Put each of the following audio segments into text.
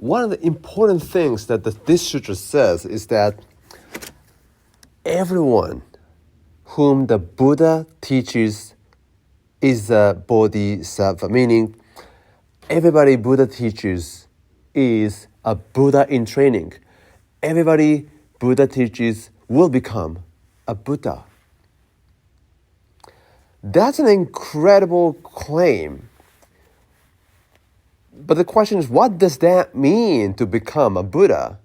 one of the important things that this sutra says is that everyone whom the Buddha teaches is a bodhisattva, meaning everybody Buddha teaches is a Buddha in training. Everybody Buddha teaches will become a Buddha. That's an incredible claim. But the question is, what does that mean to become a Buddha?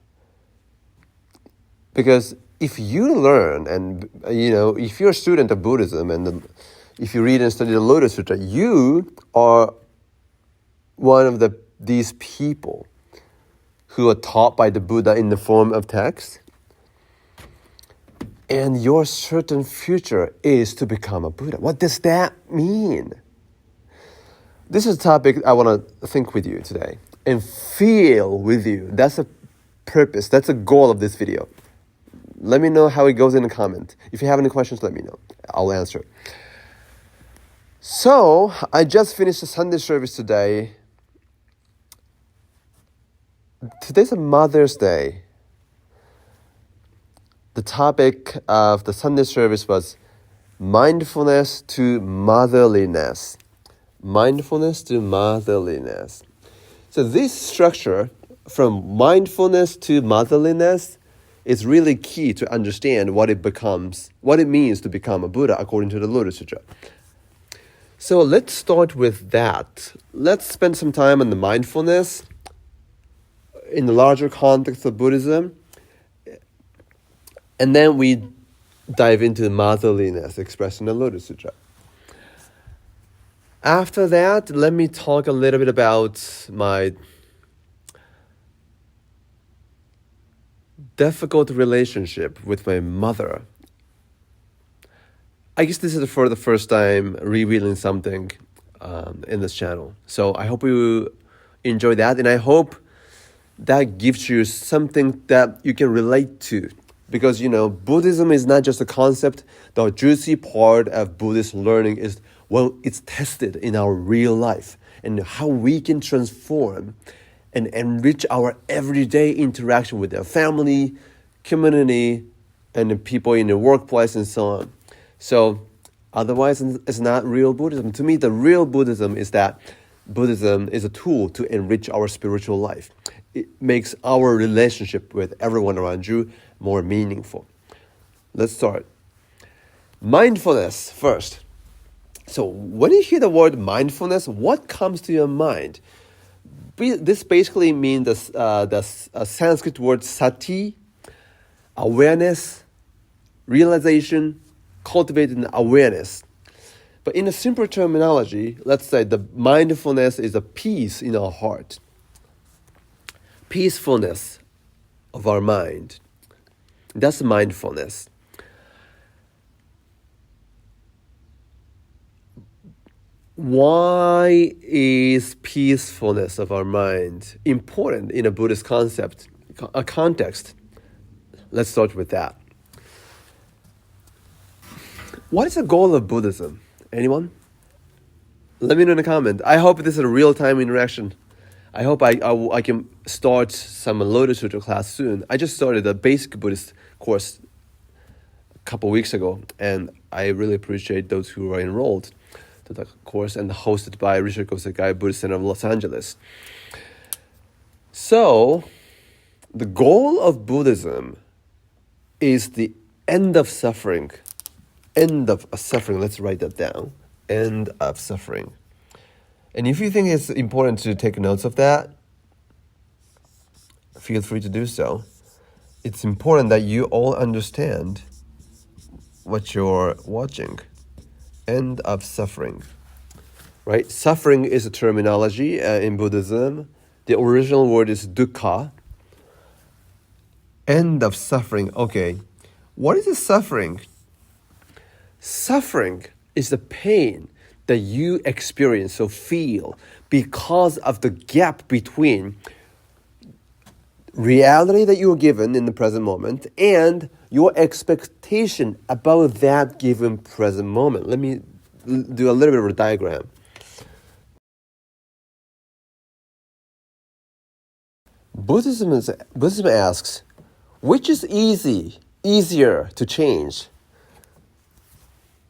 Because if you learn and, if you're a student of Buddhism and if you read and study the Lotus Sutra, you are one of these people who are taught by the Buddha in the form of text. And your certain future is to become a Buddha. What does that mean? This is a topic I want to think with you today and feel with you. That's the purpose. That's the goal of this video. Let me know how it goes in the comment. If you have any questions, let me know. I'll answer. So, I just finished the Sunday service today. Today's a Mother's Day. The topic of the Sunday service was mindfulness to motherliness. Mindfulness to motherliness. So this structure from mindfulness to motherliness is really key to understand what it means to become a Buddha according to the Lotus Sutra. So let's start with that. Let's spend some time on the mindfulness in the larger context of Buddhism. And then we dive into the motherliness expressed in the Lotus Sutra. After that, let me talk a little bit about my difficult relationship with my mother. I guess this is for the first time revealing something in this channel. So I hope you enjoy that, and I hope that gives you something that you can relate to. Because, Buddhism is not just a concept. The juicy part of Buddhist learning is, it's tested in our real life and how we can transform and enrich our everyday interaction with our family, community, and the people in the workplace and so on. So, otherwise, it's not real Buddhism. To me, the real Buddhism is that Buddhism is a tool to enrich our spiritual life. It makes our relationship with everyone around you more meaningful. Let's start. Mindfulness first. So when you hear the word mindfulness, what comes to your mind? This basically means the Sanskrit word sati, awareness, realization, cultivating awareness. But in a simpler terminology, let's say the mindfulness is a peace in our heart. Peacefulness of our mind. That's mindfulness. Why is peacefulness of our mind important in a Buddhist context? Let's start with that. What is the goal of Buddhism? Anyone? Let me know in the comment. I hope this is a real-time interaction. I hope I can start some Lotus Sutra class soon. I just started a basic Buddhist course a couple weeks ago, and I really appreciate those who are enrolled to the course and hosted by Richard Gosekai Buddhist Center of Los Angeles. So, the goal of Buddhism is the end of suffering. End of suffering. Let's write that down. End of suffering. And if you think it's important to take notes of that, feel free to do so. It's important that you all understand what you're watching. End of suffering. Right? Suffering is a terminology in Buddhism. The original word is dukkha. End of suffering. Okay. What is the suffering? Suffering is the pain that you experience or feel because of the gap between reality that you were given in the present moment and your expectation about that given present moment. Let me do a little bit of a diagram. Buddhism asks, which is easier to change?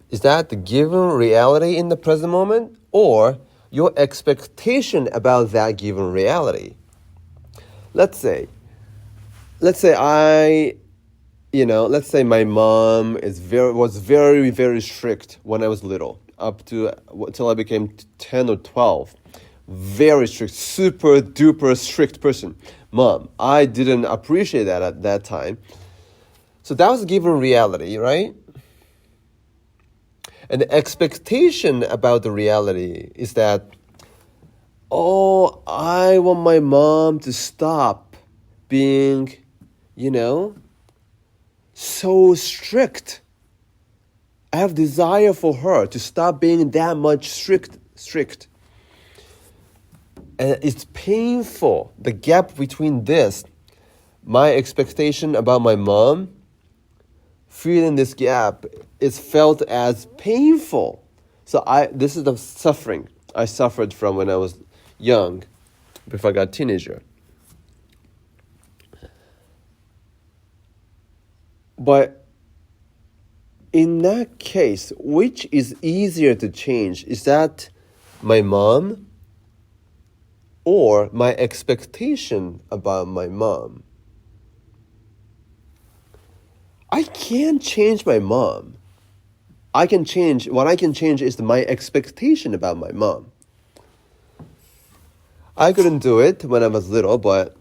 Is that the given reality in the present moment or your expectation about that given reality? Let's say my mom was very, very strict when I was little, up to till I became 10 or 12. Very strict, super duper strict person. Mom, I didn't appreciate that at that time. So that was a given reality, right? And the expectation about the reality is that, I want my mom to stop being, so strict. I have desire for her to stop being that much strict. And it's painful, the gap between this, my expectation about my mom, feeling this gap is felt as painful. So this is the suffering I suffered from when I was young, before I got a teenager. But in that case, which is easier to change? Is that my mom or my expectation about my mom? I can't change my mom. What I can change is my expectation about my mom. I couldn't do it when I was little, but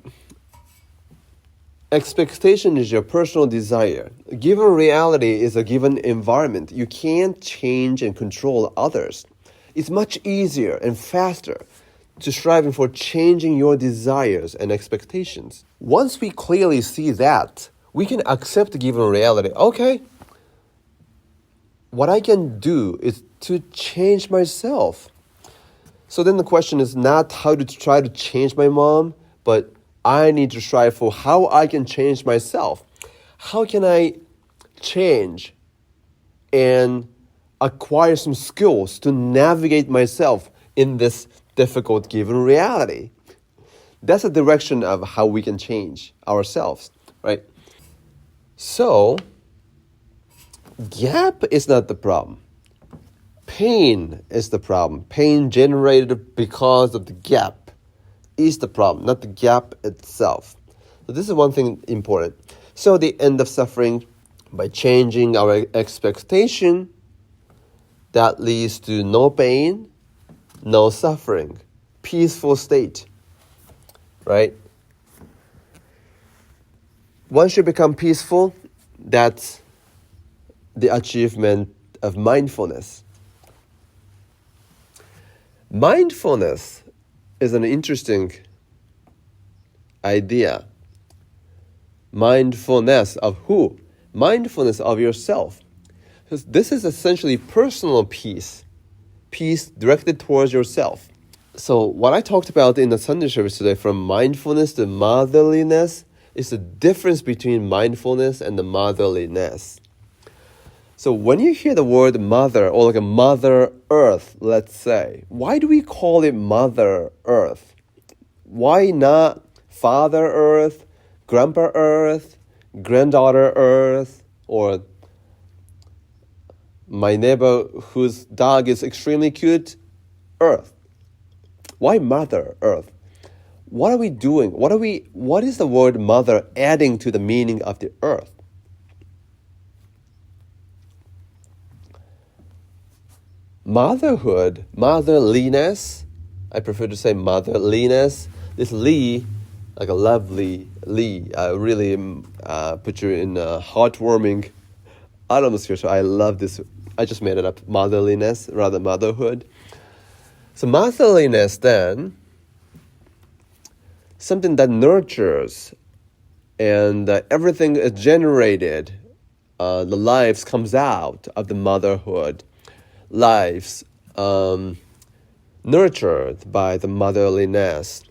expectation is your personal desire. Given reality is a given environment. You can't change and control others. It's much easier and faster to striving for changing your desires and expectations. Once we clearly see that, we can accept the given reality. Okay, what I can do is to change myself. So then the question is not how to try to change my mom, but I need to strive for how I can change myself. How can I change and acquire some skills to navigate myself in this difficult given reality? That's the direction of how we can change ourselves, right? So, gap is not the problem. Pain is the problem. Pain generated because of the gap is the problem, not the gap itself. So this is one thing important. So the end of suffering, by changing our expectation, that leads to no pain, no suffering, peaceful state, right? Once you become peaceful, that's the achievement of mindfulness. Mindfulness is an interesting idea. Mindfulness of who? Mindfulness of yourself. Because this is essentially personal peace directed towards yourself. So what I talked about in the Sunday service today, from mindfulness to motherliness, is the difference between mindfulness and the motherliness. So when you hear the word mother, or like a Mother Earth, let's say, why do we call it Mother Earth? Why not Father Earth, Grandpa Earth, Granddaughter Earth, or my neighbor whose dog is extremely cute, Earth? Why Mother Earth? What are we doing? What is the word mother adding to the meaning of the earth? Motherhood, motherliness, I prefer to say motherliness. This Lee, like a lovely Lee, really put you in a heartwarming atmosphere. So I love this. I just made it up. Motherliness, rather motherhood. So motherliness then, something that nurtures and everything is generated. The lives comes out of the motherhood. Lives nurtured by the motherliness.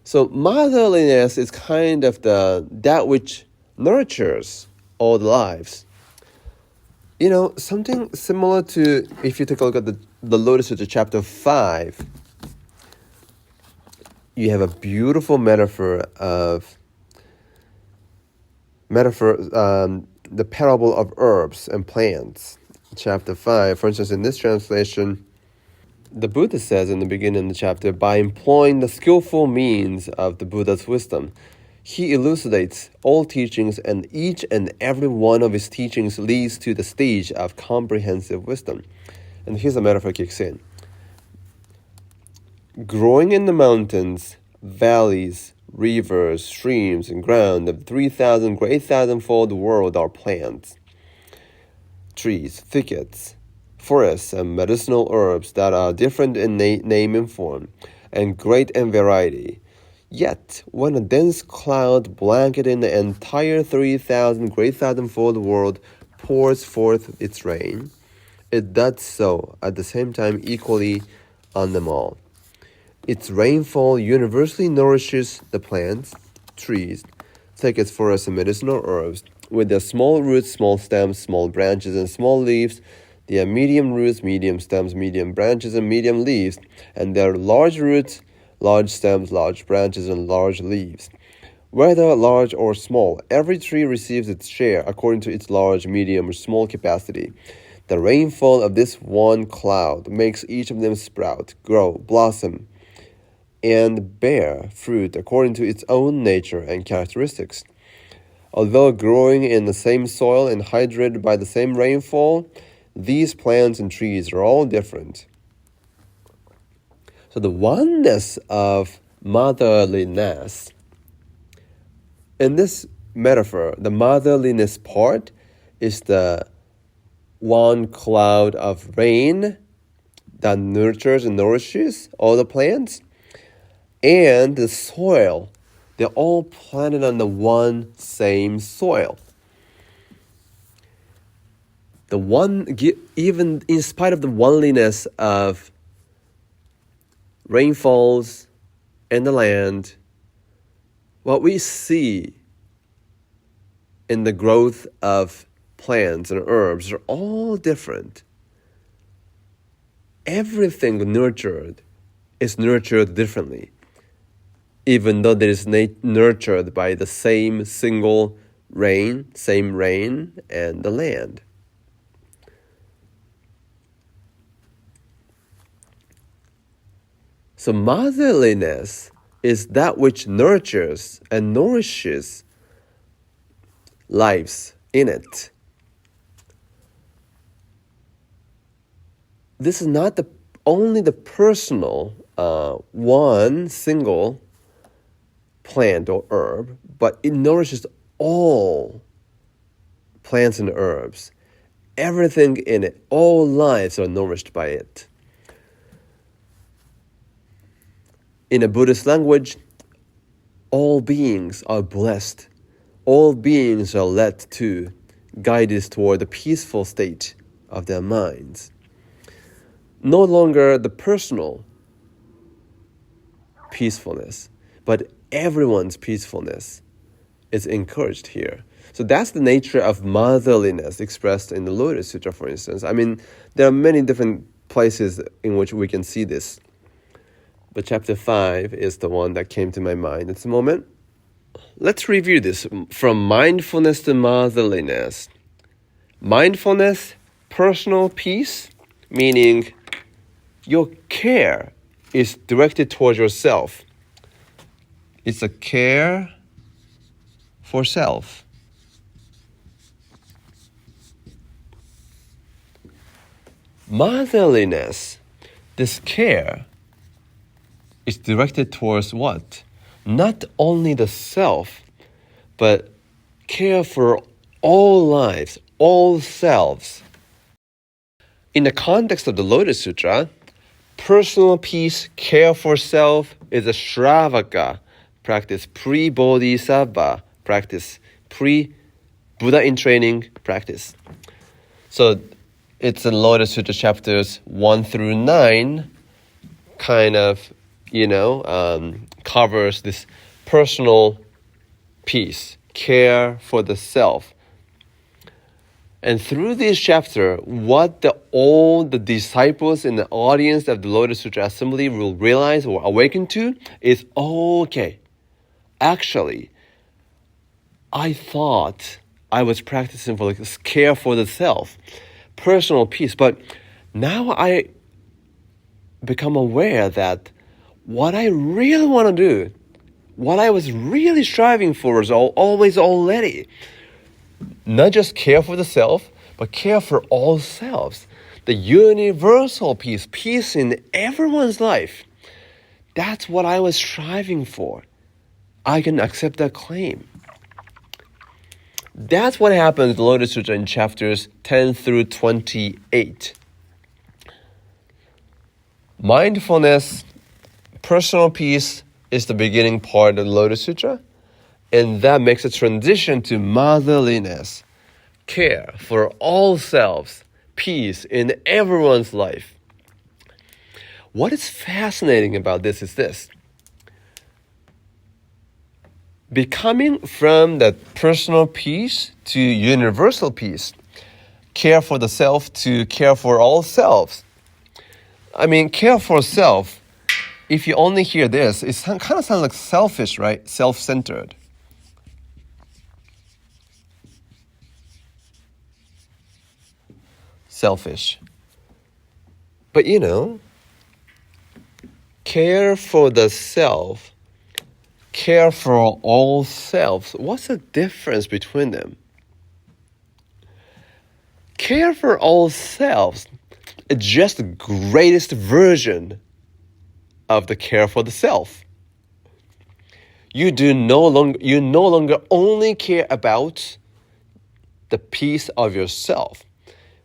So motherliness is kind of that which nurtures all the lives. Something similar to, if you take a look at the Lotus Sutra chapter 5, you have a beautiful metaphor, the parable of herbs and plants. Chapter 5, for instance, in this translation, the Buddha says in the beginning of the chapter, by employing the skillful means of the Buddha's wisdom, he elucidates all teachings, and each and every one of his teachings leads to the stage of comprehensive wisdom. And here's the metaphor kicks in. Growing in the mountains, valleys, rivers, streams, and ground of 3,000 great thousandfold world are plants, trees, thickets, forests, and medicinal herbs that are different in name and form, and great in variety. Yet, when a dense cloud blanketing the entire 3,000 great thousandfold world pours forth its rain, it does so at the same time equally on them all. Its rainfall universally nourishes the plants, trees, thickets, forests, and medicinal herbs. With their small roots, small stems, small branches, and small leaves, they have medium roots, medium stems, medium branches, and medium leaves, and their large roots, large stems, large branches, and large leaves. Whether large or small, every tree receives its share according to its large, medium, or small capacity. The rainfall of this one cloud makes each of them sprout, grow, blossom, and bear fruit according to its own nature and characteristics. Although growing in the same soil and hydrated by the same rainfall, these plants and trees are all different. So the oneness of motherliness, in this metaphor, the motherliness part is the one cloud of rain that nurtures and nourishes all the plants, and the soil. They're all planted on the one same soil. Even in spite of the oneliness of rainfalls and the land, what we see in the growth of plants and herbs are all different. Everything nurtured is nurtured differently, even though it is nurtured by the same single rain, and the land. So motherliness is that which nurtures and nourishes lives in it. This is not only the personal, one single plant or herb, but it nourishes all plants and herbs. Everything in it, all lives are nourished by it. In a Buddhist language, all beings are blessed. All beings are led to, guided toward the peaceful state of their minds. No longer the personal peacefulness, but everyone's peacefulness is encouraged here. So that's the nature of motherliness expressed in the Lotus Sutra, for instance. I mean, there are many different places in which we can see this. But chapter 5 is the one that came to my mind at the moment. Let's review this from mindfulness to motherliness. Mindfulness, personal peace, meaning your care is directed towards yourself. It's a care for self. Motherliness, this care, is directed towards what? Not only the self, but care for all lives, all selves. In the context of the Lotus Sutra, personal peace, care for self is a Shravaka practice, pre-Bodhisattva practice, pre-Buddha in training practice. So it's in Lotus Sutra chapters 1 through 9, kind of, covers this personal peace, care for the self. And through this chapter, what all the disciples in the audience of the Lotus Sutra Assembly will realize or awaken to is, okay, actually, I thought I was practicing for care for the self, personal peace, but now I become aware that what I really want to do, what I was really striving for is always already not just care for the self, but care for all selves. The universal peace, peace in everyone's life. That's what I was striving for. I can accept that claim. That's what happens in the Lotus Sutra in chapters 10 through 28. Mindfulness, personal peace is the beginning part of the Lotus Sutra, and that makes a transition to motherliness, care for all selves, peace in everyone's life. What is fascinating about this is this. Becoming from that personal peace to universal peace, care for the self to care for all selves. I mean, care for self, if you only hear this, it kind of sounds like selfish, right? Self-centered. Selfish. But care for the self, care for all selves. What's the difference between them? Care for all selves is just the greatest version of the care for the self. You no longer only care about the peace of yourself,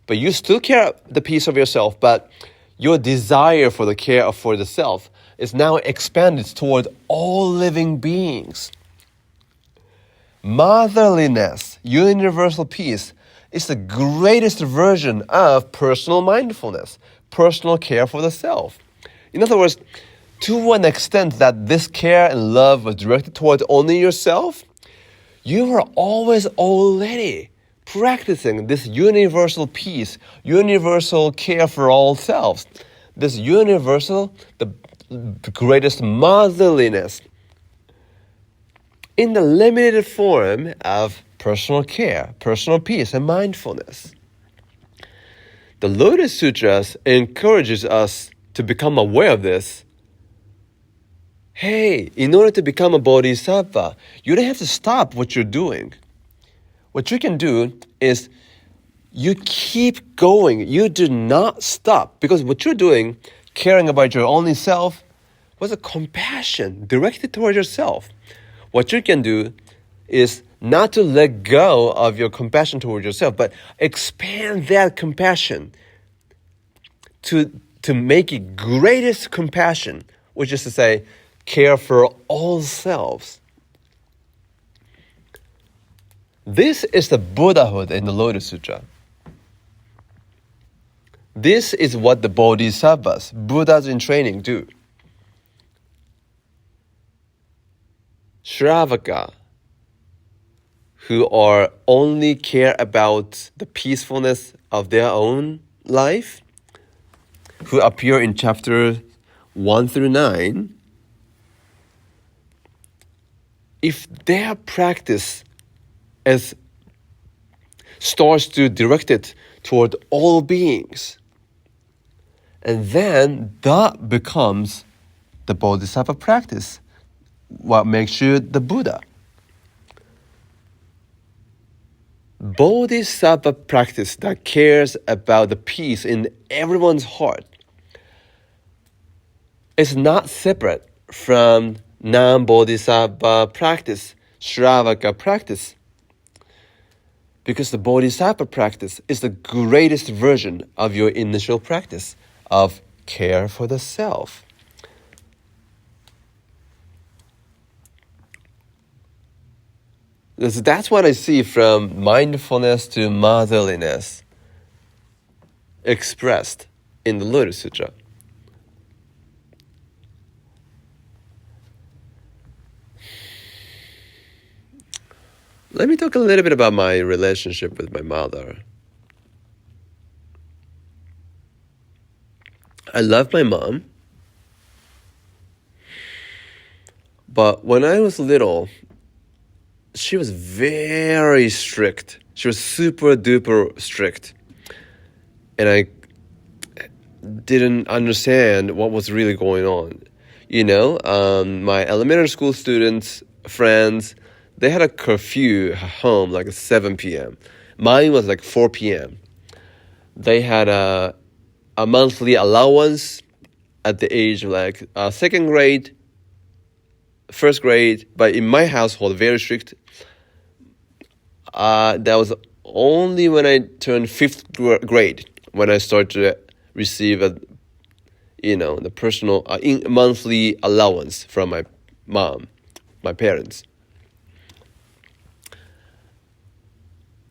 but you still care the peace of yourself, but your desire for the care for the self is now expanded toward all living beings. Motherliness, universal peace, is the greatest version of personal mindfulness, personal care for the self. In other words, to an extent that this care and love was directed toward only yourself, you were always already practicing this universal peace, universal care for all selves, this universal, the greatest motherliness in the limited form of personal care, personal peace, and mindfulness. The Lotus Sutras encourages us to become aware of this. Hey, in order to become a bodhisattva, you don't have to stop what you're doing. What you can do is you keep going. You do not stop, because what you're doing, caring about your only self, was a compassion directed toward yourself. What you can do is not to let go of your compassion toward yourself, but expand that compassion to make it greatest compassion, which is to say, care for all selves. This is the Buddhahood in the Lotus Sutra. This is what the bodhisattvas, Buddhas in training, do. Shravaka, who are only care about the peacefulness of their own life, who appear in chapters 1 through 9, if their practice starts to direct it toward all beings, and then that becomes the bodhisattva practice, what makes you the Buddha. Bodhisattva practice that cares about the peace in everyone's heart is not separate from non-bodhisattva practice, Shravaka practice. Because the bodhisattva practice is the greatest version of your initial practice of care for the self. That's what I see from mindfulness to motherliness expressed in the Lotus Sutra. Let me talk a little bit about my relationship with my mother. I love my mom, but when I was little, she was very strict. She was super duper strict. And I didn't understand what was really going on. My elementary school students, friends, they had a curfew home like 7 p.m. Mine was like 4 p.m. They had a monthly allowance at the age of like second grade, first grade, but in my household, very strict. That was only when I turned fifth grade when I started to receive the personal monthly allowance from my mom, my parents.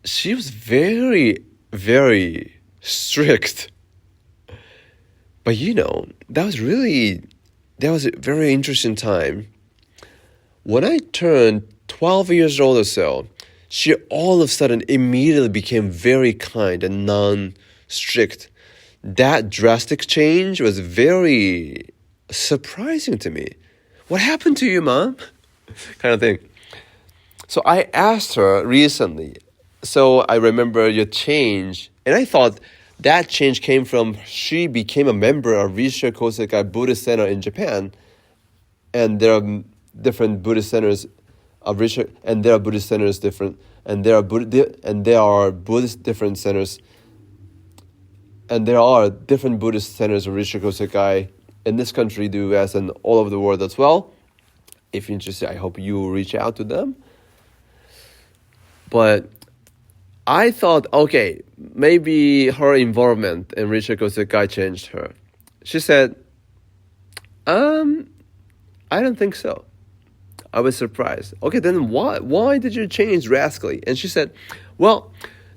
She was very, very strict. But that was a very interesting time. When I turned 12 years old or so, she all of a sudden immediately became very kind and non-strict. That drastic change was very surprising to me. What happened to you, Mom? Kind of thing. So I asked her recently, so I remember your change, and I thought that change came from she became a member of Risha Kosekai Buddhist Center in Japan, and there are different Buddhist centers of Risha, and there are Buddhist centers different, and there are Buddhist different centers, and there are different Buddhist centers of Risha Kosekai in this country, the U.S., and all over the world as well. If you're interested, I hope you reach out to them. But I thought, okay, maybe her involvement in Risha Kosekai changed her. She said, I don't think so. I was surprised. Okay, then why did you change drastically? And she said, well,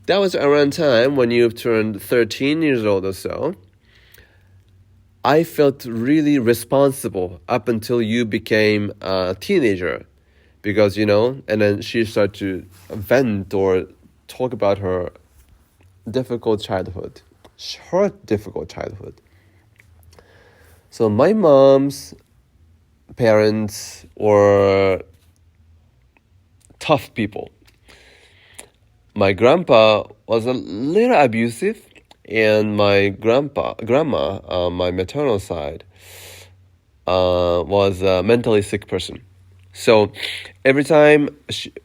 that was around time when you turned 13 years old or so. I felt really responsible up until you became a teenager. Because, and then she started to vent or talk about her difficult childhood. So my mom's parents were tough people. My grandpa was a little abusive, and my grandma, on my maternal side, was a mentally sick person. So every time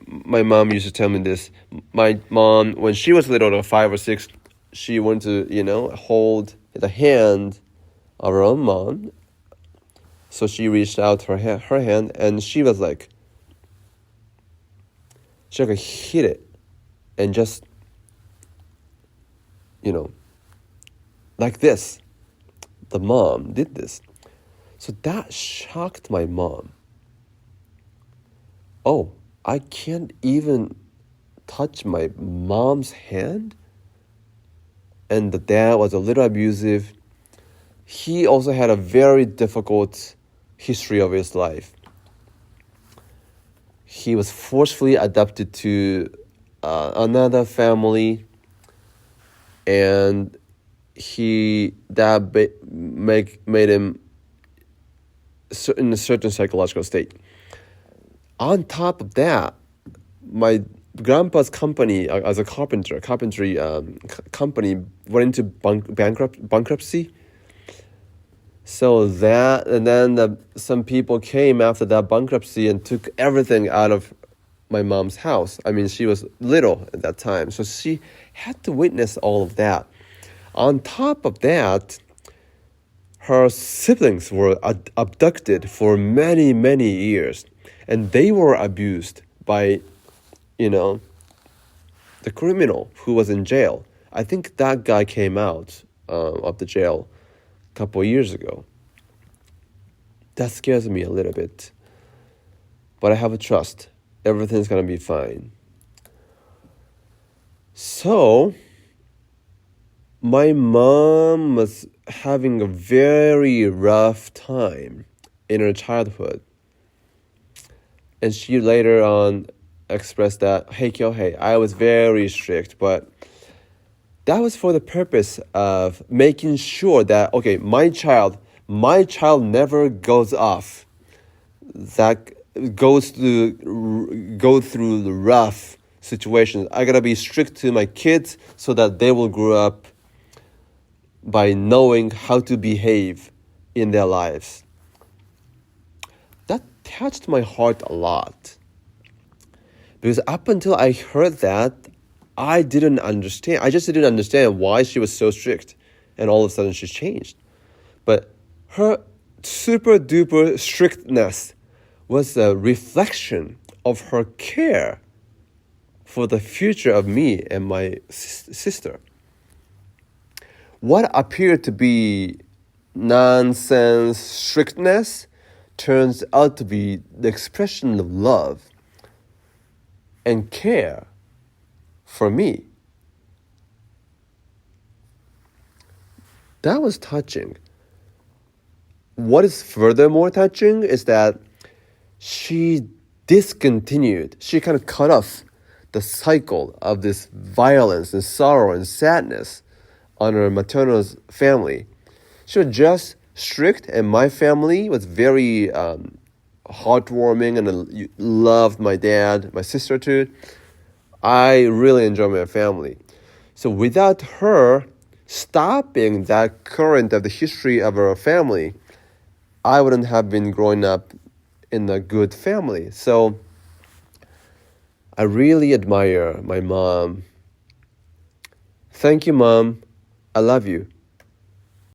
my mom used to tell me this, my mom, when she was little, 5 or 6, she wanted to, hold the hand of her own mom. So she reached out her hand, and she was like, she could hit it, and just, like this. The mom did this. So that shocked my mom. Oh, I can't even touch my mom's hand? And the dad was a little abusive. He also had a very difficult history of his life. He was forcefully adopted to another family, and made him in a certain psychological state. On top of that, my grandpa's company, as a carpentry company, went into bankruptcy. So that, and then some people came after that bankruptcy and took everything out of my mom's house. I mean, she was little at that time, so she had to witness all of that. On top of that, her siblings were abducted for many, many years, and they were abused by, the criminal who was in jail. I think that guy came out of the jail a couple of years ago. That scares me a little bit. But I have a trust. Everything's going to be fine. So, my mom was having a very rough time in her childhood. And she later on expressed that, hey, Kyohei, I was very strict, but that was for the purpose of making sure that, okay, my child never goes off, that go through the rough situations. I gotta be strict to my kids so that they will grow up by knowing how to behave in their lives. That touched my heart a lot. Because up until I heard that, I didn't understand. I just didn't understand why she was so strict. And all of a sudden she changed. But her super duper strictness was a reflection of her care for the future of me and my sister. What appeared to be nonsense strictness turns out to be the expression of love and care for me. That was touching. What is furthermore touching is that she kind of cut off the cycle of this violence and sorrow and sadness on her maternal family. She was just strict, and my family was very heartwarming, and I loved my dad, my sister too. I really enjoy my family. So without her stopping that current of the history of our family, I wouldn't have been growing up in a good family. So I really admire my mom. Thank you, Mom. I love you.